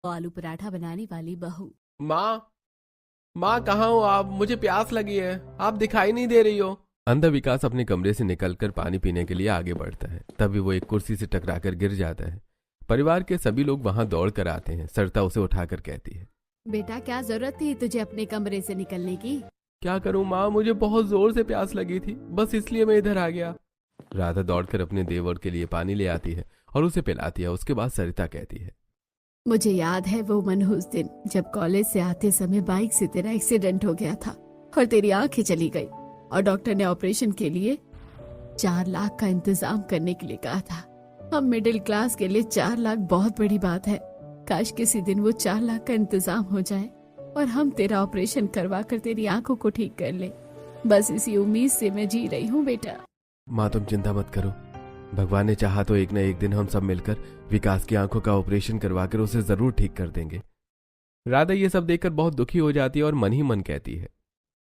आलू पराठा बनाने वाली बहू। माँ, माँ कहाँ हो आप? मुझे प्यास लगी है, आप दिखाई नहीं दे रही हो। अंधा विकास अपने कमरे से निकलकर पानी पीने के लिए आगे बढ़ता है। तभी वो एक कुर्सी से टकराकर गिर जाता है। परिवार के सभी लोग वहां दौड़ कर आते हैं। सरिता उसे उठाकर कहती है, बेटा क्या जरूरत थी तुझे अपने कमरे से निकलने की? क्या करूं माँ, मुझे बहुत जोर से प्यास लगी थी, बस इसलिए मैं इधर आ गया। राधा दौड़कर अपने देवर के लिए पानी ले आती है और उसे पिलाती है। उसके बाद सरिता कहती है, मुझे याद है वो मनहूस दिन जब कॉलेज से आते समय बाइक से तेरा एक्सीडेंट हो गया था और तेरी आंखें चली गई और डॉक्टर ने ऑपरेशन के लिए 4 लाख का इंतजाम करने के लिए कहा था। हम मिडिल क्लास के लिए 4 लाख बहुत बड़ी बात है। काश किसी दिन वो 4 लाख का इंतजाम हो जाए और हम तेरा ऑपरेशन करवा कर तेरी आंखों को ठीक कर ले। बस इसी उम्मीद से मैं जी रही हूँ बेटा। माँ तुम चिंता मत करो, भगवान ने चाहा तो एक न एक दिन हम सब मिलकर विकास की आंखों का ऑपरेशन करवाकर उसे जरूर ठीक कर देंगे। राधा ये सब देखकर बहुत दुखी हो जाती है और मन ही मन कहती है,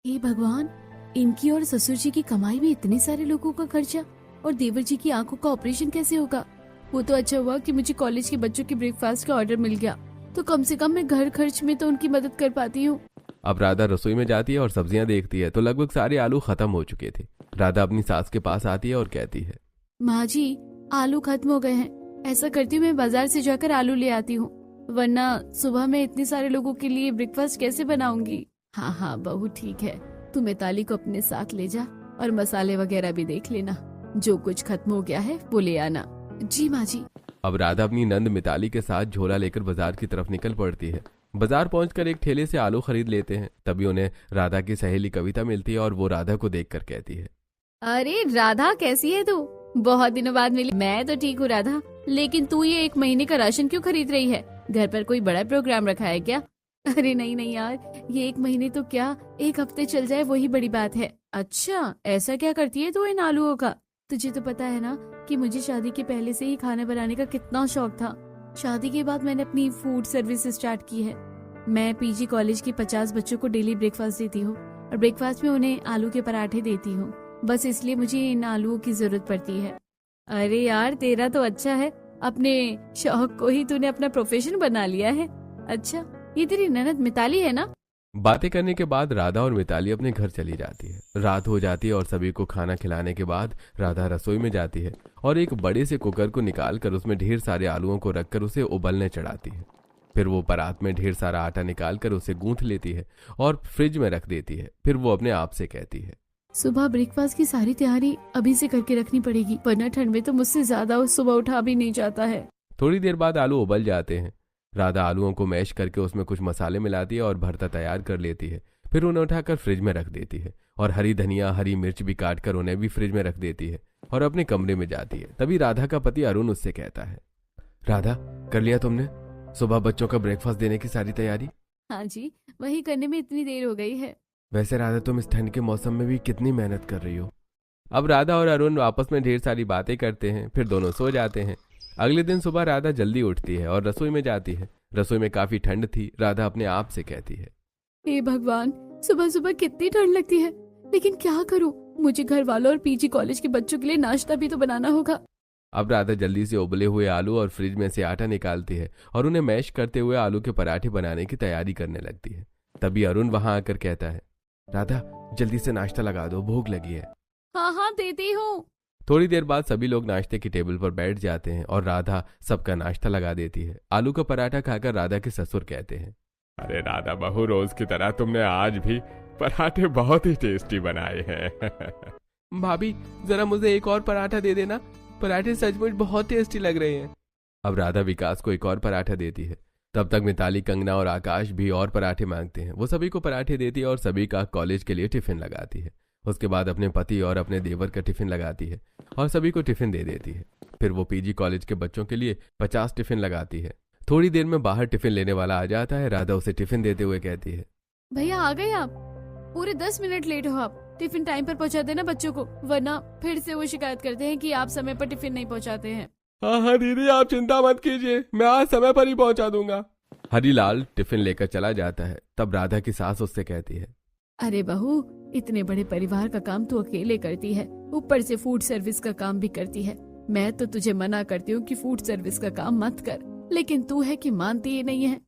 हे भगवान, इनकी और ससुर जी की कमाई में इतने सारे लोगों का खर्चा और देवर जी की आंखों का ऑपरेशन कैसे होगा? वो तो अच्छा हुआ कि मुझे कॉलेज के बच्चों के ब्रेकफास्ट का ऑर्डर मिल गया, तो कम से कम मैं घर खर्च में तो उनकी मदद कर पाती हूँ। अब राधा रसोई में जाती है और सब्जियां देखती है तो लगभग सारे आलू खत्म हो चुके थे। राधा अपनी सास के पास आती है और कहती है, माँ जी, आलू खत्म हो गए हैं। ऐसा करती हूँ मैं बाजार से जाकर आलू ले आती हूँ, वरना सुबह मैं इतने सारे लोगों के लिए ब्रेकफास्ट कैसे बनाऊंगी? हाँ हाँ बहू ठीक है, तू मिताली को अपने साथ ले जा और मसाले वगैरह भी देख लेना। जो कुछ खत्म हो गया है वो ले आना। जी माँ जी। अब राधा अपनी नंद मिताली के साथ झोला लेकर बाजार की तरफ निकल पड़ती है। बाजार पहुंचकर एक ठेले से आलू खरीद लेते हैं। तभी उन्हें राधा की सहेली कविता मिलती है और वो राधा को देखकर कहती है, अरे राधा कैसी है तू? बहुत दिनों बाद मिली। मैं तो ठीक हूँ राधा, लेकिन तू ये 1 महीने का राशन क्यों खरीद रही है? घर पर कोई बड़ा प्रोग्राम रखा है क्या? अरे नहीं नहीं यार, ये 1 महीने तो क्या 1 हफ्ते चल जाए वही बड़ी बात है। अच्छा ऐसा क्या करती है तू इन आलूओं का? तुझे तो पता है ना कि मुझे शादी के पहले से ही खाना बनाने का कितना शौक था। शादी के बाद मैंने अपनी फूड सर्विस स्टार्ट की है। मैं पीजी कॉलेज के 50 बच्चों को डेली ब्रेकफास्ट देती हूँ और ब्रेकफास्ट में उन्हें आलू के पराठे देती हूँ। बस इसलिए मुझे इन आलूओं की जरूरत पड़ती है। अरे यार तेरा तो अच्छा है, अपने शौक को ही तूने अपना प्रोफेशन बना लिया है। अच्छा ये तेरी ननद मिताली है ना? बातें करने के बाद राधा और मिताली अपने घर चली जाती है। रात हो जाती है और सभी को खाना खिलाने के बाद राधा रसोई में जाती है और एक बड़े से कुकर को निकालकर उसमें ढेर सारे आलूओं को रखकर उसे उबलने चढ़ाती है। फिर वो परात में ढेर सारा आटा निकालकर उसे गूंथ लेती है और फ्रिज में रख देती है। फिर वो अपने आप से कहती है, सुबह ब्रेकफास्ट की सारी तैयारी अभी से करके रखनी पड़ेगी, वरना ठंड में तो मुझसे ज्यादा सुबह उठा भी नहीं जाता है। थोड़ी देर बाद आलू उबल जाते हैं। राधा आलूओं को मैश करके उसमें कुछ मसाले मिलाती है और भरता तैयार कर लेती है। फिर उन्हें उठाकर फ्रिज में रख देती है और हरी धनिया हरी मिर्च भी काट कर उन्हें भी फ्रिज में रख देती है और अपने कमरे में जाती है। तभी राधा का पति अरुण उससे कहता है, राधा कर लिया तुमने सुबह बच्चों का ब्रेकफास्ट देने की सारी तैयारी? हाँ जी, वही करने में इतनी देर हो गई है। वैसे राधा तुम इस ठंड के मौसम में भी कितनी मेहनत कर रही हो। अब राधा और अरुण आपस में ढेर सारी बातें करते हैं। फिर दोनों सो जाते हैं। अगले दिन सुबह राधा जल्दी उठती है और रसोई में जाती है। रसोई में काफी ठंड थी। राधा अपने आप से कहती है, हे भगवान, सुबह सुबह कितनी ठंड लगती है, लेकिन क्या करूं, मुझे घर वालों और पीजी कॉलेज के बच्चों के लिए नाश्ता भी तो बनाना होगा। अब राधा जल्दी से उबले हुए आलू और फ्रिज में से आटा निकालती है और उन्हें मैश करते हुए आलू के पराठे बनाने की तैयारी करने लगती है। तभी अरुण वहां आकर कहता है, राधा जल्दी से नाश्ता लगा दो, भूख लगी है। हाँ हाँ देती हूँ। थोड़ी देर बाद सभी लोग नाश्ते की टेबल पर बैठ जाते हैं और राधा सबका नाश्ता लगा देती है। आलू का पराठा खाकर राधा के ससुर कहते हैं, अरे राधा बहू, रोज की तरह तुमने आज भी पराठे बहुत ही टेस्टी बनाए हैं। भाभी जरा मुझे एक और पराठा दे देना, पराठे सचमुच बहुत टेस्टी लग रहे हैं। अब राधा विकास को एक और पराठा देती है। तब तक मिताली, कंगना और आकाश भी और पराठे मांगते हैं। वो सभी को पराठे देती है और सभी का कॉलेज के लिए टिफिन लगाती है। उसके बाद अपने पति और अपने देवर का टिफिन लगाती है और सभी को टिफिन दे देती है। फिर वो पीजी कॉलेज के बच्चों के लिए 50 टिफिन लगाती है। थोड़ी देर में बाहर टिफिन लेने वाला आ जाता है। राधा उसे टिफिन देते हुए कहती है, भैया आ गए आप? पूरे 10 मिनट लेट हो आप। टिफिन टाइम पर पहुंचा देना बच्चों को, वरना फिर से वो शिकायत करते हैं कि आप समय पर टिफिन नहीं पहुंचाते हैं। हाँ हाँ दीदी, आप चिंता मत कीजिए, मैं आज समय पर ही पहुंचा दूंगा। हरीलाल टिफिन लेकर चला जाता है। तब राधा की सास उससे कहती है, अरे बहू, इतने बड़े परिवार का काम तू अकेले करती है, ऊपर से फूड सर्विस का काम भी करती है। मैं तो तुझे मना करती हूँ कि फूड सर्विस का काम मत कर, लेकिन तू है कि मानती ही नहीं है।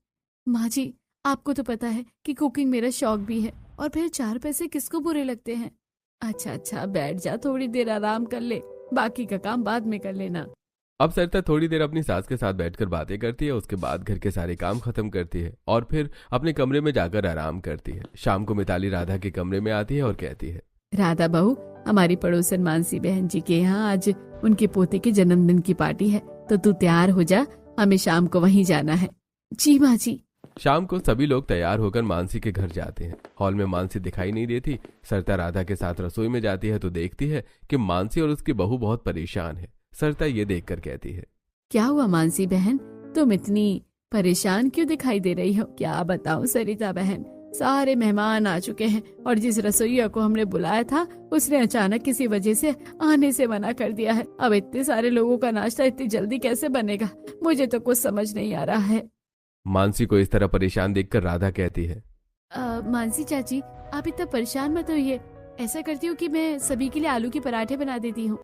माँ जी, आपको तो पता है कि कुकिंग मेरा शौक भी है, और फिर 4 पैसे किसको बुरे लगते हैं। अच्छा अच्छा, बैठ जा, थोड़ी देर आराम कर ले, बाकी का काम बाद में कर लेना। अब सरिता थोड़ी देर अपनी सास के साथ बैठकर बातें करती है, उसके बाद घर के सारे काम खत्म करती है और फिर अपने कमरे में जाकर आराम करती है। शाम को मिताली राधा के कमरे में आती है और कहती है, राधा बहू, हमारी पड़ोसन मानसी बहन जी के यहाँ आज उनके पोते के जन्मदिन की पार्टी है, तो तू तैयार हो जा, हमें शाम को वहीं जाना है। जी माँ जी। शाम को सभी लोग तैयार होकर मानसी के घर जाते हैं। हॉल में मानसी दिखाई नहीं देती। सरिता राधा के साथ रसोई में जाती है तो देखती है कि मानसी और उसकी बहू बहुत परेशान है। सरिता ये देखकर कहती है, क्या हुआ मानसी बहन, तुम इतनी परेशान क्यों दिखाई दे रही हो? क्या बताऊं सरिता बहन, सारे मेहमान आ चुके हैं और जिस रसोइया को हमने बुलाया था उसने अचानक किसी वजह से आने से मना कर दिया है। अब इतने सारे लोगों का नाश्ता इतनी जल्दी कैसे बनेगा, मुझे तो कुछ समझ नहीं आ रहा है। मानसी को इस तरह परेशान देखकर राधा कहती है, मानसी चाची, आप इतना परेशान मत होइए, ऐसा करती हूँ कि मैं सभी के लिए आलू के पराठे बना देती हूँ।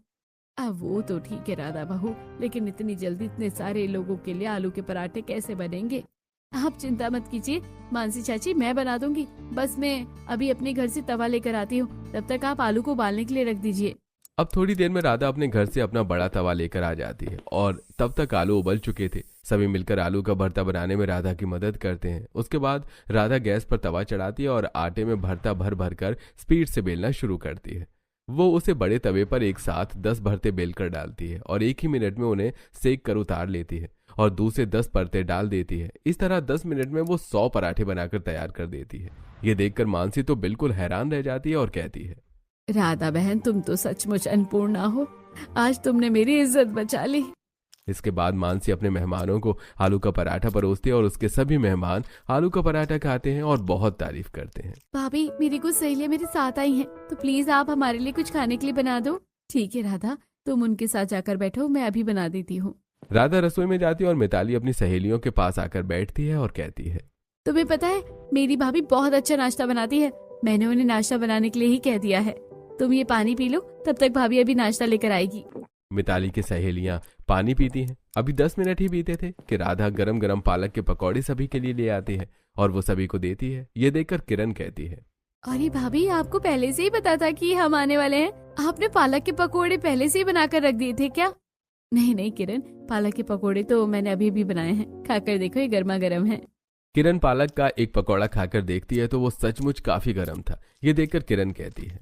अब वो तो ठीक है राधा बहू, लेकिन इतनी जल्दी इतने सारे लोगों के लिए आलू के पराठे कैसे बनेंगे? आप चिंता मत कीजिए मानसी चाची, मैं बना दूंगी। बस मैं अभी अपने घर से तवा लेकर आती हूँ, तब तक आप आलू को उबालने के लिए रख दीजिए। अब थोड़ी देर में राधा अपने घर से अपना बड़ा तवा लेकर आ जाती है और तब तक आलू उबल चुके थे। सभी मिलकर आलू का भरता बनाने में राधा की मदद करते हैं। उसके बाद राधा गैस पर तवा चढ़ाती है और आटे में भरता भर भर कर स्पीड से बेलना शुरू करती है। वो उसे बड़े तवे पर एक साथ 10 भरते बेलकर डालती है और एक ही मिनट में उन्हें सेक कर उतार लेती है और दूसरे 10 परते डाल देती है। इस तरह 10 मिनट में वो 100 पराठे बनाकर तैयार कर देती है। ये देखकर मानसी तो बिल्कुल हैरान रह जाती है और कहती है, राधा बहन, तुम तो सचमुच अनपूर्णा हो, आज तुमने मेरी इज्जत बचा ली। इसके बाद मानसी अपने मेहमानों को आलू का पराठा परोसती है और उसके सभी मेहमान आलू का पराठा खाते हैं और बहुत तारीफ करते हैं। भाभी, मेरी कुछ सहेलियां मेरे साथ आई हैं, तो प्लीज आप हमारे लिए कुछ खाने के लिए बना दो। ठीक है राधा, तुम उनके साथ जाकर बैठो, मैं अभी बना देती हूँ। राधा रसोई में जाती है और मिताली अपनी सहेलियों के पास आकर बैठती है और कहती है, तुम्हें पता है मेरी भाभी बहुत अच्छा नाश्ता बनाती है, मैंने उन्हें नाश्ता बनाने के लिए ही कह दिया है। तुम ये पानी पी लो, तब तक भाभी अभी नाश्ता लेकर आएगी। मिताली की सहेलियां पानी पीती हैं। अभी 10 मिनट ही बीते थे कि राधा गरम गरम पालक के पकौड़े सभी के लिए ले आती है और वो सभी को देती है। ये देखकर किरण कहती है, अरे भाभी, आपको पहले से ही पता था कि हम आने वाले हैं? आपने पालक के पकौड़े पहले से ही बनाकर रख दिए थे क्या? नहीं नहीं किरण, पालक के पकौड़े तो मैंने अभी भी बनाए हैं, खाकर देखो, ये गर्मा गर्म है। किरण पालक का एक पकौड़ा खाकर देखती है तो वो सचमुच काफी गर्म था। ये देखकर किरण कहती है,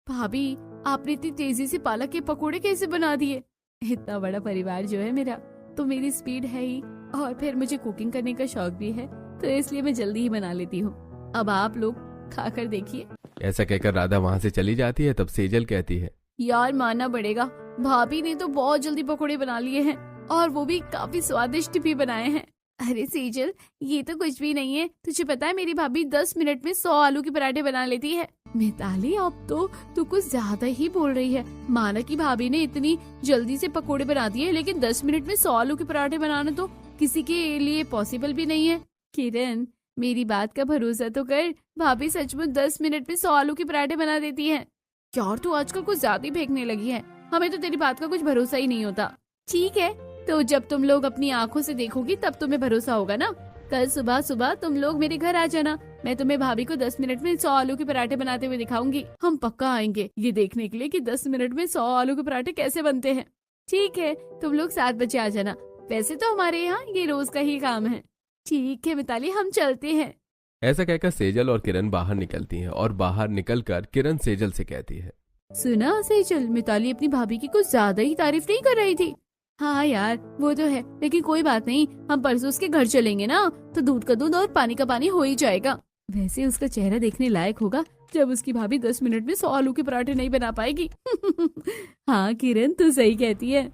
भाभी, आपने इतनी तेजी से पालक के पकोड़े कैसे बना दिए? इतना बड़ा परिवार जो है मेरा, तो मेरी स्पीड है ही, और फिर मुझे कुकिंग करने का शौक भी है, तो इसलिए मैं जल्दी ही बना लेती हूँ। अब आप लोग खाकर देखिए। ऐसा कहकर राधा वहां से चली जाती है। तब सेजल कहती है, यार मानना पड़ेगा, भाभी ने तो बहुत जल्दी पकोड़े बना लिए हैं, और वो भी काफी स्वादिष्ट भी बनाए हैं। अरे सेजल, ये तो कुछ भी नहीं है, तुझे पता है मेरी भाभी 10 मिनट में 100 आलू के पराठे बना लेती है। मिताली, अब तो तू कुछ ज्यादा ही बोल रही है। माना कि भाभी ने इतनी जल्दी से पकोड़े बना दिए, लेकिन 10 मिनट में 100 आलू के पराठे बनाना तो किसी के लिए पॉसिबल भी नहीं है। किरण, मेरी बात का भरोसा तो कर, भाभी सचमुच 10 मिनट में 100 आलू के पराठे बना देती है। क्या तू आजकल कुछ ज्यादा ही फेंकने लगी है, हमें तो तेरी बात का कुछ भरोसा ही नहीं होता। ठीक है, तो जब तुम लोग अपनी आंखों से देखोगी तब तुम्हें भरोसा होगा ना। कल सुबह सुबह तुम लोग मेरे घर आ जाना, मैं तुम्हें भाभी को 10 मिनट में 100 आलू के पराठे बनाते हुए दिखाऊंगी। हम पक्का आएंगे ये देखने के लिए कि 10 मिनट में 100 आलू के पराठे कैसे बनते हैं। ठीक है, तुम लोग 7 बजे आ जाना, वैसे तो हमारे यहाँ ये रोज का ही काम है। ठीक है मिताली, हम चलते हैं। ऐसा कहकर सेजल और किरण बाहर निकलती हैं और बाहर निकलकर किरण सेजल से कहती है, सुना सेजल, मिताली अपनी भाभी की कुछ ज्यादा ही तारीफ नहीं कर रही थी। हाँ यार, वो तो है, लेकिन कोई बात नहीं, हम परसों उसके घर चलेंगे ना, तो दूध का दूध और पानी का पानी हो ही जाएगा। वैसे उसका चेहरा देखने लायक होगा जब उसकी भाभी 10 मिनट में 100 आलू के पराठे नहीं बना पाएगी। हाँ किरण, तू सही कहती है।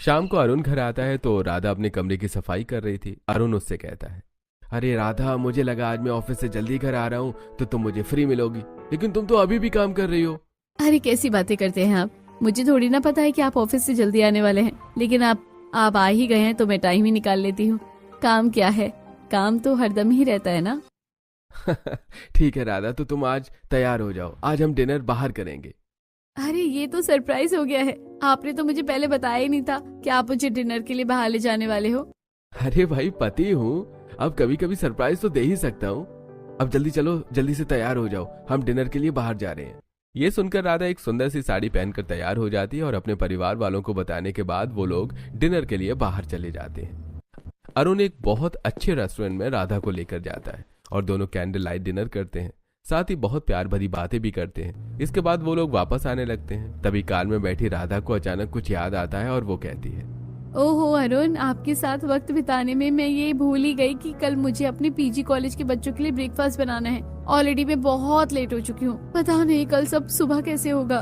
शाम को अरुण घर आता है तो राधा अपने कमरे की सफाई कर रही थी। अरुण उससे कहता है, अरे राधा, मुझे लगा आज मैं ऑफिस से जल्दी घर आ रहा हूँ तो तुम मुझे फ्री मिलोगी, लेकिन तुम तो अभी भी काम कर रही हो। अरे कैसी बातें करते हैं आप, मुझे थोड़ी ना पता है कि आप ऑफिस से जल्दी आने वाले हैं, लेकिन आप आ ही गए हैं तो मैं टाइम ही निकाल लेती हूँ। काम क्या है, काम तो हरदम ही रहता है ना। ठीक है राधा, तो तुम आज तैयार हो जाओ, आज हम डिनर बाहर करेंगे। अरे ये तो सरप्राइज हो गया है, आपने तो मुझे पहले बताया ही नहीं था कि आप मुझे डिनर के लिए बाहर ले जाने वाले हो। अरे भाई पति हूँ, अब कभी कभी सरप्राइज तो दे ही सकता हूँ। अब जल्दी चलो, जल्दी से तैयार हो जाओ, हम डिनर के लिए बाहर जा रहे हैं। ये सुनकर राधा एक सुंदर सी साड़ी पहनकर तैयार हो जाती है और अपने परिवार वालों को बताने के बाद वो लोग डिनर के लिए बाहर चले जाते हैं। अरुण एक बहुत अच्छे रेस्टोरेंट में राधा को लेकर जाता है और दोनों कैंडल लाइट डिनर करते हैं, साथ ही बहुत प्यार भरी बातें भी करते हैं। इसके बाद वो लोग वापस आने लगते हैं। तभी कार में बैठी राधा को अचानक कुछ याद आता है और वो कहती है, ओहो अरुण, आपके साथ वक्त बिताने में मैं ये भूल ही गई कि कल मुझे अपने पीजी कॉलेज के बच्चों के लिए ब्रेकफास्ट बनाना है। ऑलरेडी मैं बहुत लेट हो चुकी हूँ, पता नहीं कल सब सुबह कैसे होगा।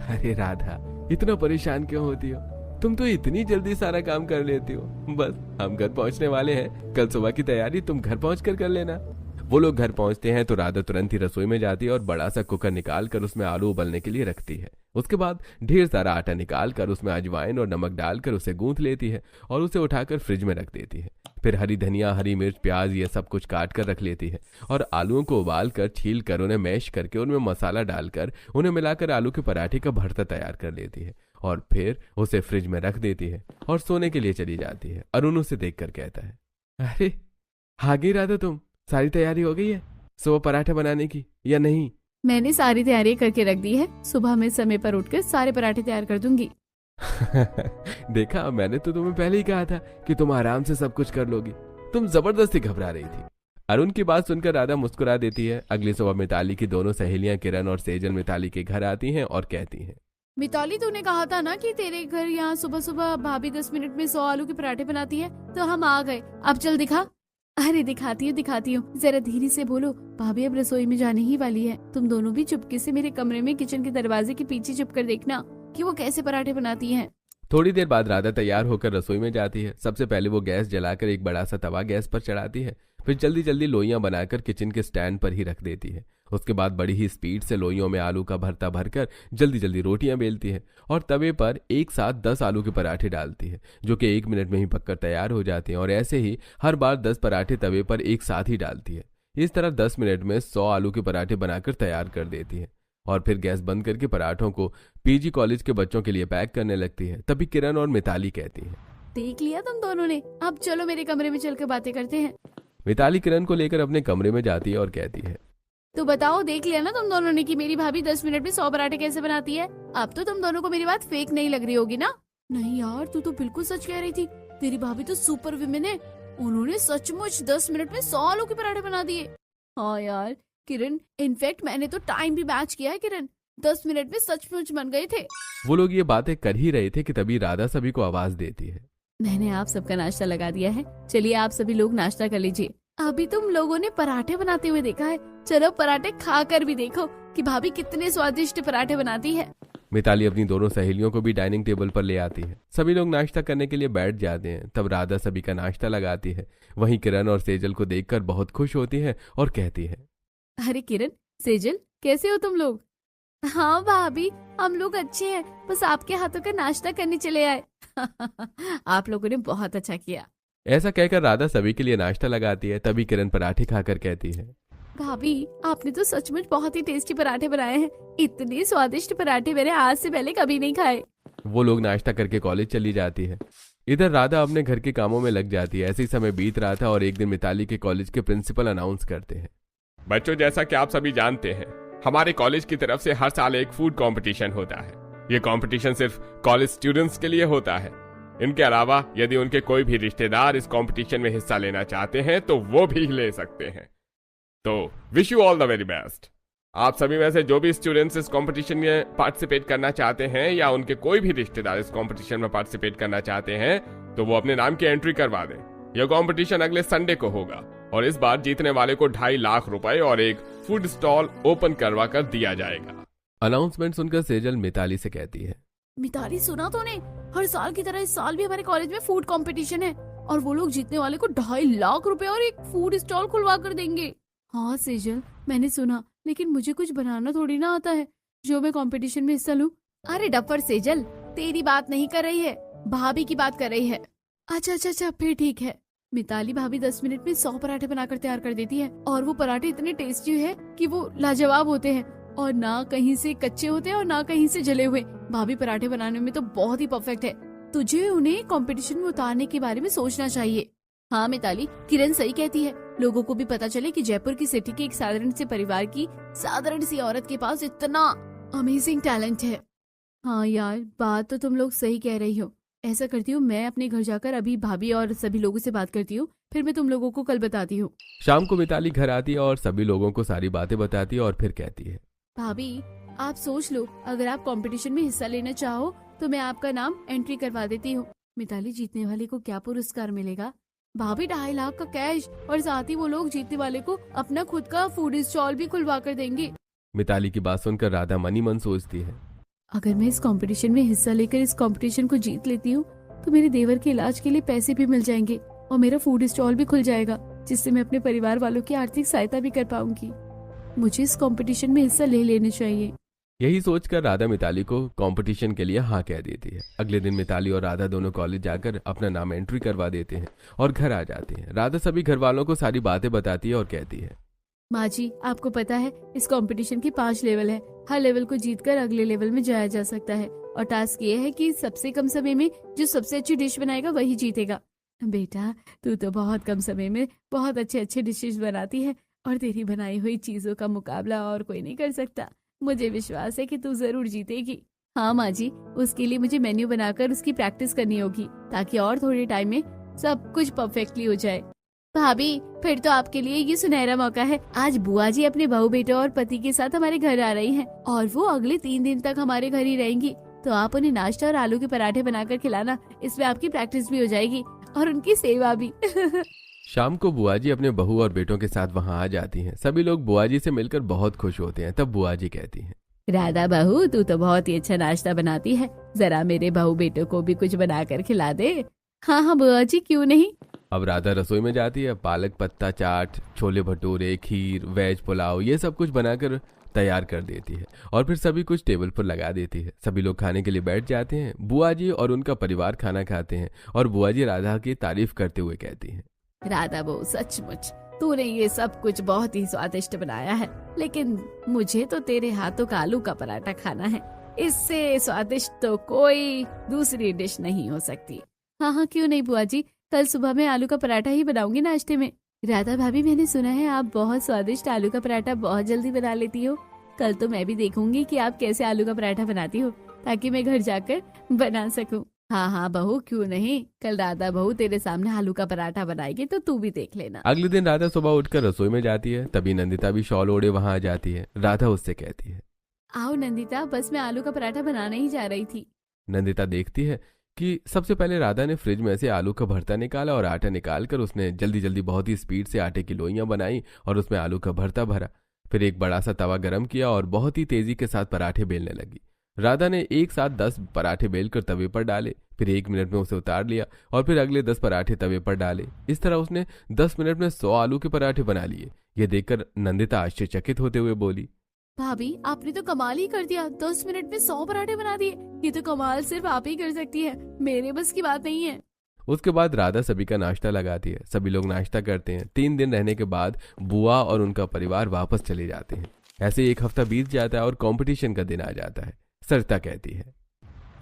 अरे राधा, इतना परेशान क्यों होती हो? तुम तो इतनी जल्दी सारा काम कर लेती हो। बस हम घर पहुंचने वाले हैं, कल सुबह की तैयारी तुम घर पहुंचकर कर लेना। वो लोग घर पहुंचते हैं तो राधा तुरंत ही रसोई में जाती है और बड़ा सा कुकर निकाल कर उसमें आलू उबलने के लिए रखती है। उसके बाद ढेर सारा आटा निकाल कर उसमें अजवाइन और नमक डालकर उसे गूंथ लेती है और उसे उठाकर फ्रिज में रख देती है। फिर हरी धनिया, हरी मिर्च, प्याज ये सब कुछ काट कर रख लेती है और आलूओं को उबाल कर, छील कर, उन्हें मैश करके उनमें मसाला डालकर उन्हें मिलाकर आलू के पराठे का भरता तैयार कर लेती है और फिर उसे फ्रिज में रख देती है और सोने के लिए चली जाती है। अरुण उसे देखकर कहता है, अरे आ गई राधा, तुम सारी तैयारी हो गई है सुबह पराठे बनाने की या नहीं? मैंने सारी तैयारी करके रख दी है, सुबह मैं समय पर उठकर सारे पराठे तैयार कर दूंगी। देखा, मैंने तो तुम्हें पहले ही कहा था कि तुम आराम से सब कुछ कर लोगी। तुम जबरदस्ती घबरा रही थी। अरुण की बात सुनकर राधा मुस्कुरा देती है। अगली सुबह मिताली की दोनों सहेलियां किरण और सेजल मिताली के घर आती हैं और कहती हैं, मिताली, तूने कहा था ना कि तेरे घर यहाँ सुबह सुबह भाभी 10 मिनट में 100 आलू के पराठे बनाती है, तो हम आ गए। अब चल दिखा। अरे दिखाती हूँ, जरा धीरे से बोलो, भाभी अब रसोई में जाने ही वाली है। तुम दोनों भी चुपके से मेरे कमरे में किचन के दरवाजे के पीछे छुप कर देखना कि वो कैसे पराठे बनाती हैं। थोड़ी देर बाद राधा तैयार होकर रसोई में जाती है। सबसे पहले वो गैस जलाकर एक बड़ा सा तवा गैस पर चढ़ाती है, फिर जल्दी जल्दी लोइयां बनाकर किचन के स्टैंड पर ही रख देती है। उसके बाद बड़ी ही स्पीड से लोइयों में आलू का भरता भरकर जल्दी जल्दी रोटियां बेलती है और तवे पर एक साथ 10 आलू के पराठे डालती है, जो कि 1 मिनट में ही पककर तैयार हो जाते हैं। और ऐसे ही हर बार 10 पराठे तवे पर एक साथ ही डालती है। इस तरह 10 मिनट में 100 आलू के पराठे बनाकर तैयार कर देती है और फिर गैस बंद करके पराठों को पीजी कॉलेज के बच्चों के लिए पैक करने लगती है। तभी किरण और मिताली कहती हैं, देख लिया तुम दोनों ने, अब चलो मेरे कमरे में चलकर बातें करते हैं। मिताली किरण को लेकर अपने कमरे में जाती है और कहती है, तो बताओ, देख लिया ना तुम दोनों ने कि मेरी भाभी 10 मिनट में 100 पराठे कैसे बनाती है। अब तो तुम दोनों को मेरी बात फेक नहीं लग रही होगी ना? नहीं यार, तू तो बिल्कुल सच कह रही थी। तेरी भाभी तो सुपर विमेन है, उन्होंने सचमुच 10 मिनट में 100 आलू के पराठे बना दिए। हाँ यार किरण, इनफैक्ट मैंने तो टाइम भी मैच किया है किरण, 10 मिनट में सचमुच बन गए थे। वो लोग ये बातें कर ही रहे थे कि तभी राधा सभी को आवाज देती है, मैंने आप सबका नाश्ता लगा दिया है, चलिए आप सभी लोग नाश्ता कर लीजिए। अभी तुम लोगों ने पराठे बनाते हुए देखा है, चलो पराठे खा कर भी देखो कि भाभी कितने स्वादिष्ट पराठे बनाती है। मिताली अपनी दोनों सहेलियों को भी डाइनिंग टेबल पर ले आती है। सभी लोग नाश्ता करने के लिए बैठ जाते हैं। तब राधा सभी का नाश्ता लगाती है। वहीं किरण और सेजल को देखकर बहुत खुश होती है और कहती है, अरे किरण, सेजल, कैसे हो तुम लोग? हाँ भाभी, हम लोग अच्छे हैं, बस आपके हाथों का नाश्ता करने चले आए। आप लोगों ने बहुत अच्छा किया। ऐसा कहकर राधा सभी के लिए नाश्ता लगाती है। तभी किरण पराठे खाकर कहती है, भाभी, आपने तो सचमुच बहुत ही टेस्टी पराठे बनाए हैं। इतने स्वादिष्ट पराठे मैंने आज से पहले कभी नहीं खाए। वो लोग नाश्ता करके कॉलेज चली जाती है। इधर राधा अपने घर के कामों में लग जाती है। ऐसे ही समय बीत रहा था और एक दिन मिताली के कॉलेज के प्रिंसिपल अनाउंस करते हैं, बच्चों, जैसा कि आप सभी जानते हैं, हमारे कॉलेज की तरफ से हर साल एक फूड कंपटीशन होता है। ये कंपटीशन सिर्फ कॉलेज स्टूडेंट्स के लिए होता है। इनके अलावा यदि उनके कोई भी रिश्तेदार इस कंपटीशन में हिस्सा लेना चाहते हैं तो वो भी ले सकते हैं। तो wish you all the very best. आप सभी में से जो भी स्टूडेंट्स इस कंपटीशन में पार्टिसिपेट करना चाहते हैं या उनके कोई भी रिश्तेदार इस कंपटीशन में पार्टिसिपेट करना चाहते हैं तो वो अपने नाम की एंट्री करवा दें। यह कंपटीशन अगले संडे को होगा और इस बार जीतने वाले को 2.5 लाख रुपए और एक फूड स्टॉल ओपन करवा कर दिया जाएगा। अनाउंसमेंट सुनकर सेजल मिताली से कहती है, मिताली, सुना तूने? हर साल की तरह इस साल भी हमारे कॉलेज में फूड कंपटीशन है और वो लोग जीतने वाले को 2.5 लाख रुपए और एक फूड स्टॉल खुलवा कर देंगे। हाँ सेजल, मैंने सुना, लेकिन मुझे कुछ बनाना थोड़ी ना आता है जो मैं कंपटीशन में हिस्सा लूं। अरे डफर सेजल, तेरी बात नहीं कर रही है, भाभी की बात कर रही है। अच्छा, फिर ठीक है। मिताली भाभी 10 मिनट में 100 पराठे बनाकर तैयार कर देती है और वो पराठे इतने टेस्टी है कि वो लाजवाब होते हैं और ना कहीं से कच्चे होते हैं और ना कहीं से जले हुए। भाभी पराठे बनाने में तो बहुत ही परफेक्ट है। तुझे उन्हें कंपटीशन में उतारने के बारे में सोचना चाहिए। हाँ मिताली, किरण सही कहती है। लोगों को भी पता चले कि जयपुर की सिटी के एक साधारण से परिवार की साधारण सी औरत के पास इतना अमेजिंग टैलेंट है। हाँ यार, बात तो तुम लोग सही कह रही हो। ऐसा करती हूँ, मैं अपने घर जाकर अभी भाभी और सभी लोगों से बात करती हूँ, फिर मैं तुम लोगों को कल बताती हूँ। शाम को मिताली घर आती है और सभी लोगों को सारी बातें बताती है और फिर कहती है, भाभी आप सोच लो, अगर आप कंपटीशन में हिस्सा लेना चाहो तो मैं आपका नाम एंट्री करवा देती हूँ। मिताली, जीतने वाले को क्या पुरस्कार मिलेगा? भाभी 2.5 लाख का कैश, और साथ ही वो लोग जीतने वाले को अपना खुद का फूड स्टॉल भी खुलवा कर देंगे। मिताली की बात सुनकर राधा मनी मन सोचती है, अगर मैं इस कंपटीशन में हिस्सा लेकर इस कंपटीशन को जीत लेती हूँ तो मेरे देवर के इलाज के लिए पैसे भी मिल जाएंगे और मेरा फूड स्टॉल भी खुल जाएगा, जिससे मैं अपने परिवार वालों की आर्थिक सहायता भी कर पाऊंगी। मुझे इस कंपटीशन में हिस्सा ले लेना चाहिए। यही सोचकर राधा मिताली को कंपटीशन के लिए हाँ कह देती है। अगले दिन मिताली और राधा दोनों कॉलेज जाकर अपना नाम एंट्री करवा देते हैं और घर आ जाते हैं। राधा सभी घर वालों को सारी बातें बताती है और कहती है, माँ जी, आपको पता है इस कंपटीशन के 5 लेवल है। हर लेवल को जीतकर अगले लेवल में जाया जा सकता है और टास्क ये है कि सबसे कम समय में जो सबसे अच्छी डिश बनाएगा वही जीतेगा। बेटा, तू तो बहुत कम समय में बहुत अच्छे अच्छे डिशेस बनाती है और तेरी बनाई हुई चीजों का मुकाबला और कोई नहीं कर सकता। मुझे विश्वास है कि तू जरूर जीतेगी। हाँ माँ जी, उसके लिए मुझे मेन्यू बनाकर उसकी प्रैक्टिस करनी होगी ताकि और थोड़े टाइम में सब कुछ परफेक्टली हो जाए। भाभी, फिर तो आपके लिए ये सुनहरा मौका है। आज बुआ जी अपने बहू बेटे और पति के साथ हमारे घर आ रही हैं और वो अगले 3 दिन तक हमारे घर ही रहेंगी। तो आप उन्हें नाश्ता और आलू के पराठे बनाकर खिलाना। इसमें आपकी प्रैक्टिस भी हो जाएगी और उनकी सेवा भी। शाम को बुआ जी अपने बहू और बेटों के साथ वहां आ जाती हैं। सभी लोग बुआ जी से मिलकर बहुत खुश होते हैं। तब बुआ जी कहती हैं, राधा बहू, तू तो बहुत ही अच्छा नाश्ता बनाती है, जरा मेरे बहू बेटों को भी कुछ बनाकर खिला दे। हाँ हाँ बुआ जी, क्यों नहीं। अब राधा रसोई में जाती है। पालक पत्ता चाट, छोले भटूरे, खीर, वेज पुलाव, ये सब कुछ बनाकर तैयार कर देती है और फिर सभी कुछ टेबल पर लगा देती है। सभी लोग खाने के लिए बैठ जाते हैं। बुआ जी और उनका परिवार खाना खाते हैं और बुआ जी राधा की तारीफ करते हुए कहती हैं, राधा बहू, सचमुच तूने ये सब कुछ बहुत ही स्वादिष्ट बनाया है, लेकिन मुझे तो तेरे हाथों का आलू का पराठा खाना है। इससे स्वादिष्ट तो कोई दूसरी डिश नहीं हो सकती। हाँ हाँ, क्यों नहीं बुआ जी, कल सुबह मैं आलू का पराठा ही बनाऊंगी नाश्ते में। राधा भाभी, मैंने सुना है आप बहुत स्वादिष्ट आलू का पराठा बहुत जल्दी बना लेती हो। कल तो मैं भी देखूंगी कि आप कैसे आलू का पराठा बनाती हो, ताकि मैं घर जाकर बना सकूं। हाँ हाँ बहू, क्यों नहीं, कल राधा बहू तेरे सामने आलू का पराठा बनाएगी तो तू भी देख लेना। अगले दिन राधा सुबह उठकर रसोई में जाती है। तभी नंदिता भी शॉल ओढ़े वहां आ जाती है। राधा उससे कहती है, आओ नंदिता, बस मैं आलू का पराठा बनाने ही जा रही थी। नंदिता देखती है कि सबसे पहले राधा ने फ्रिज में से आलू का भरता निकाला और आटा निकालकर उसने जल्दी जल्दी बहुत ही स्पीड से आटे की लोइयां बनाई और उसमें आलू का भरता भरा। फिर एक बड़ा सा तवा गरम किया और बहुत ही तेजी के साथ पराठे बेलने लगी। राधा ने एक साथ 10 पराठे बेलकर तवे पर डाले, फिर 1 मिनट में उसे उतार लिया और फिर अगले 10 पराठे तवे पर डाले। इस तरह उसने 10 मिनट में 100 आलू के पराठे बना लिए। ये देखकर नंदिता आश्चर्यचकित होते हुए बोली, भाभी, आपने तो कमाल ही कर दिया, 10 मिनट में 100 पराठे बना दिए। ये तो कमाल सिर्फ आप ही कर सकती है, मेरे बस की बात नहीं है। उसके बाद राधा सभी का नाश्ता लगाती है। सभी लोग नाश्ता करते हैं। 3 दिन रहने के बाद बुआ और उनका परिवार वापस चले जाते हैं। ऐसे 1 हफ्ता बीत जाता है और कंपटीशन का दिन आ जाता है। सरिता कहती है,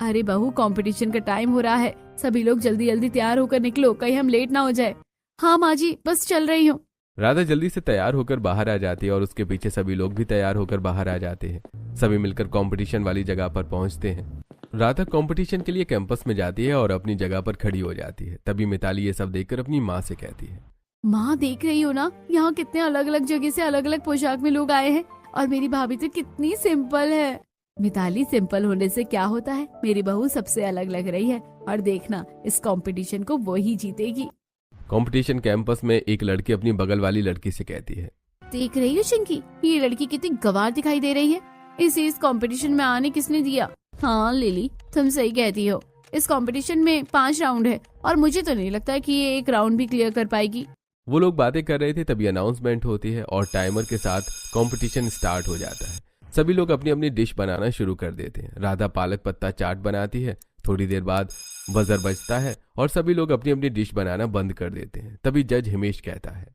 अरे बहू, कंपटीशन का टाइम हो रहा है, सभी लोग जल्दी जल्दी तैयार होकर निकलो, कहीं हम लेट ना हो जाए। हाँ माँ जी, बस चल रही हूँ। राधा जल्दी से तैयार होकर बाहर आ जाती है और उसके पीछे सभी लोग भी तैयार होकर बाहर आ जाते हैं। सभी मिलकर कंपटीशन वाली जगह पर पहुंचते हैं। राधा कंपटीशन के लिए कैंपस में जाती है और अपनी जगह पर खड़ी हो जाती है। तभी मिताली ये सब देखकर अपनी माँ से कहती है, माँ देख रही हो ना, यहाँ कितने अलग अलग जगह से अलग अलग पोशाक में लोग आए हैं और मेरी भाभी तो कितनी सिंपल है। मिताली, सिंपल होने से क्या होता है, मेरी बहू सबसे अलग लग रही है और देखना इस कंपटीशन को वो ही जीतेगी। कंपटीशन कैंपस में एक लड़की अपनी बगल वाली लड़की से कहती है, देख रही हो चिंकी, ये लड़की कितनी गंवार दिखाई दे रही है, इसे इस कंपटीशन में आने किसने दिया। हाँ लिली, तुम सही कहती हो, इस कंपटीशन में 5 राउंड है और मुझे तो नहीं लगता कि ये 1 राउंड भी क्लियर कर पाएगी। वो लोग बातें कर रहे थे तभी अनाउंसमेंट होती है और टाइमर के साथ कंपटीशन स्टार्ट हो जाता है। सभी लोग अपनी अपनी डिश बनाना शुरू कर देते हैं। राधा पालक पत्ता चाट बनाती है। थोड़ी देर बाद बजर बजता है और सभी लोग अपनी अपनी डिश बनाना बंद कर देते हैं। तभी जज हिमेश कहता है,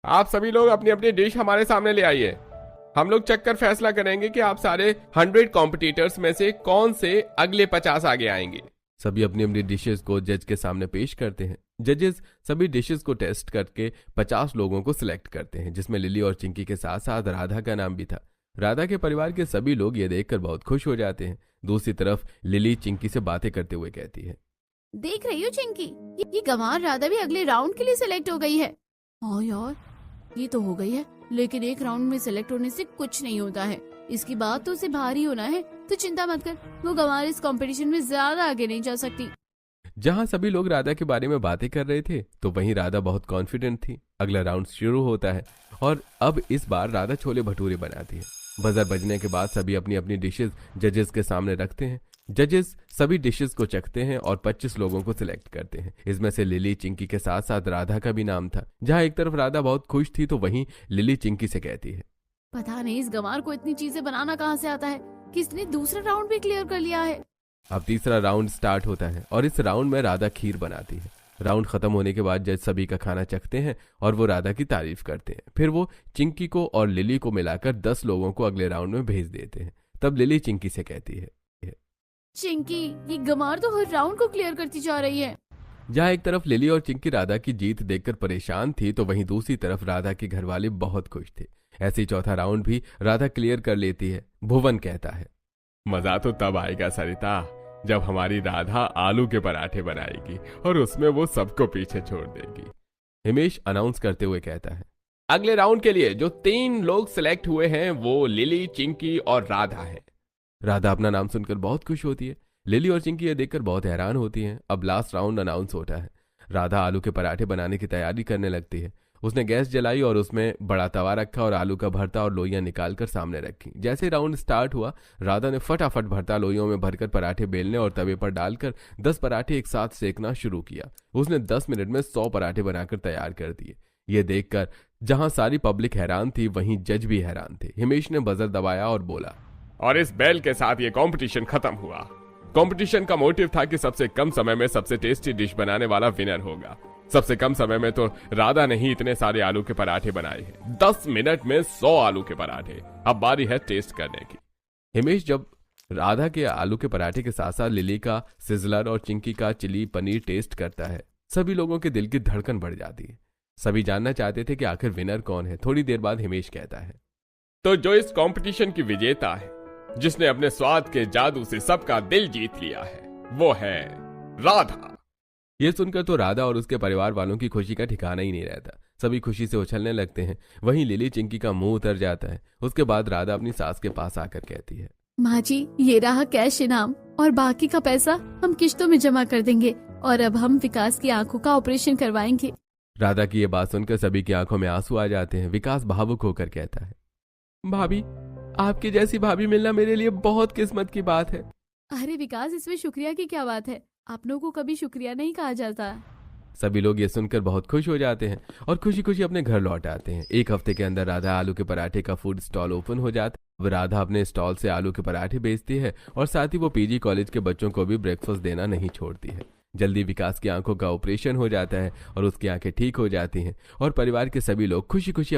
आप सभी लोग अपनी अपनी डिश हमारे सामने ले आइए। हम लोग चेक कर फैसला करेंगे कि आप सारे 100 कॉम्पिटिटर्स में से कौन से अगले 50 आगे आएंगे। सभी अपनी अपनी डिशेस को जज के सामने पेश करते हैं। जजेस सभी डिशेस को टेस्ट करके 50 लोगों को सिलेक्ट करते हैं, जिसमें लिली और चिंकी के साथ साथ राधा का नाम भी था। राधा के परिवार के सभी लोग ये देखकर बहुत खुश हो जाते हैं। दूसरी तरफ लिली चिंकी से बातें करते हुए कहती है, देख रही हो चिंकी, ये गंवार राधा भी अगले राउंड के लिए सिलेक्ट हो गई है। हाँ यार, ये तो हो गई है, लेकिन एक राउंड में सिलेक्ट होने से कुछ नहीं होता है। इसकी बात तो उसे भारी होना है, तो चिंता मत कर, वो गंवार इस कंपटीशन में ज्यादा आगे नहीं जा सकती। जहां सभी लोग राधा के बारे में बातें कर रहे थे तो वहीं राधा बहुत कॉन्फिडेंट थी। अगला राउंड शुरू होता है और अब इस बार राधा छोले भटूरे बनाती है। बजर बजने के बाद सभी अपनी अपनी डिशेस जजेस के सामने रखते हैं। जजेस सभी डिशेस को चखते हैं और 25 लोगों को सिलेक्ट करते हैं। इसमें से लिली चिंकी के साथ साथ राधा का भी नाम था। जहां एक तरफ राधा बहुत खुश थी तो वहीं लिली चिंकी से कहती है, पता नहीं इस गंवार को इतनी चीजें बनाना कहाँ से आता है कि इसने दूसरा राउंड भी क्लियर कर लिया है। अब तीसरा राउंड स्टार्ट होता है और इस राउंड में राधा खीर बनाती है। राउंड खत्म होने के बाद जज सभी का खाना चखते हैं और वो राधा की तारीफ करते हैं। फिर वो चिंकी को और लिली को मिलाकर 10 लोगों को अगले राउंड में भेज देते हैं। तब लिली चिंकी से कहती है, चिंकी, ये गंवार तो हर राउंड को क्लियर करती जा रही है। जहाँ एक तरफ लिली और चिंकी राधा की जीत देखकर परेशान थी तो वहीं दूसरी तरफ राधा के घर वाले बहुत खुश थे। ऐसे ही चौथा राउंड भी राधा क्लियर कर लेती है। भुवन कहता है, मजा तो तब आएगा सरिता जब हमारी राधा आलू के पराठे बनाएगी और उसमें वो सबको पीछे छोड़ देगी। हिमेश अनाउंस करते हुए कहता है, अगले राउंड के लिए जो 3 लोग सिलेक्ट हुए हैं वो लिली, चिंकी और राधा है। राधा अपना नाम सुनकर बहुत खुश होती है। लिली और चिंकी ये देखकर बहुत हैरान होती हैं। अब लास्ट राउंड अनाउंस होता है। राधा आलू के पराठे बनाने की तैयारी करने लगती है। उसने गैस जलाई और उसमें बड़ा तवा रखा और आलू का भरता और लोइयां निकालकर सामने रखी। जैसे राउंड स्टार्ट हुआ, राधा ने फटाफट भरता लोइयों में भरकर पराठे बेलने और तवे पर डालकर 10 पराठे एक साथ सेकना शुरू किया। उसने 10 मिनट में 100 पराठे बनाकर तैयार कर दिए। ये देखकर जहां सारी पब्लिक हैरान थी वहीं जज भी हैरान थे। हिमेश ने बजर दबाया और बोला, और इस बेल के साथ ये कंपटीशन खत्म हुआ। कंपटीशन का मोटिव था कि सबसे कम समय में सबसे टेस्टी डिश बनाने वाला विनर होगा। सबसे कम समय में तो राधा ने ही इतने सारे आलू के पराठे बनाए हैं, 10 मिनट में 100 आलू के पराठे। अब बारी है टेस्ट करने की। हिमेश जब राधा के आलू के पराठे के साथ साथ लिली का सिजलर और चिंकी का चिली पनीर टेस्ट करता है, सभी लोगों के दिल की धड़कन बढ़ जाती है। सभी जानना चाहते थे कि आखिर विनर कौन है। थोड़ी देर बाद हिमेश कहता है, तो जो इस कंपटीशन की विजेता है, जिसने अपने स्वाद के जादू से सबका दिल जीत लिया है, वो है राधा। ये सुनकर तो राधा और उसके परिवार वालों की खुशी का ठिकाना ही नहीं रहता। सभी खुशी से उछलने लगते हैं। वहीं लिली चिंकी का मुंह उतर जाता है। उसके बाद राधा अपनी सास के पास आकर कहती है, माँ जी, ये रहा कैश इनाम और बाकी का पैसा हम किश्तों में जमा कर देंगे और अब हम विकास की आंखों का ऑपरेशन करवाएंगे। राधा की ये बात सुनकर सभी की आंखों में आंसू आ जाते हैं। विकास भावुक होकर कहता है, भाभी, आपकी जैसी भाभी मिलना मेरे लिए बहुत किस्मत की बात है। अरे विकास, इसमें शुक्रिया की क्या बात है? आप लोगों को कभी शुक्रिया नहीं कहा जाता। सभी लोग ये सुनकर बहुत खुश हो जाते हैं और खुशी खुशी अपने घर लौट आते हैं। एक हफ्ते के अंदर राधा आलू के पराठे का फूड स्टॉल ओपन हो जाता है। अब राधा अपने स्टॉल से आलू के पराठे बेचती है और साथ ही वो पीजी कॉलेज के बच्चों को भी ब्रेकफास्ट देना नहीं छोड़ती है। जल्दी विकास की आंखों का ऑपरेशन हो जाता है और उसकी आंखें ठीक हो जाती हैं और परिवार के सभी लोग खुशी खुशी